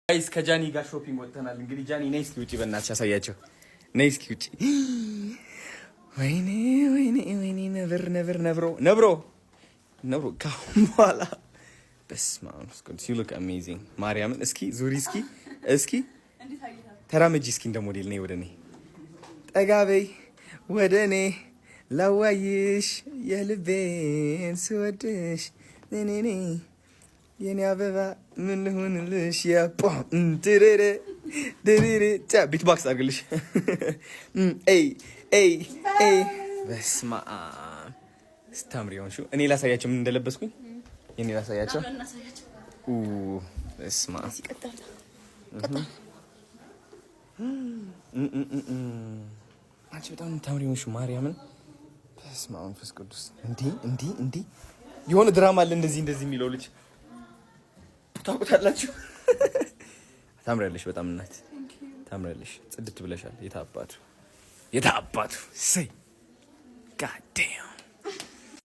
ጋይስ ከጃኒ ጋር ሾፒንግ ወጥተናል። እንግዲህ ጃኒ ነይ እስኪ ውጪ በእናትሽ አሳያቸው። ነይ እስኪ ውጪ። ወይኔ ነብሮ ካሁን በኋላ በስመ አብ እስኪ ዩ ሉክ አሜዚንግ ማርያምን። እስኪ ዙሪ እስኪ ተራመጂ እስኪ እንደ ሞዴል ነይ ወደ እኔ ጠጋ በይ ወደ እኔ ላዋይሽ የልቤን ስወድሽ ነኔ የኔ አበባ ምን ልሁንልሽ ያፖ ድሬሬ ቢትቦክስ አድርግልሽ። በስመ አብ ስታምሪ ሆንሽ። እኔ ላሳያቸው ምን እንደለበስኩኝ። የኔ ላሳያቸው። በስመ አብ አንቺ በጣም ታምሪ ሆንሽ ማርያምን። በስመ አብ መንፈስ ቅዱስ። እንዲህ የሆነ ድራማ አለ እንደዚህ የሚለው ልጅ ታውቁታላችሁ። ታምሪያለሽ በጣም እናት ታምሪያለሽ። ጽድት ብለሻል። የታባቱ ሰይ ጋዴ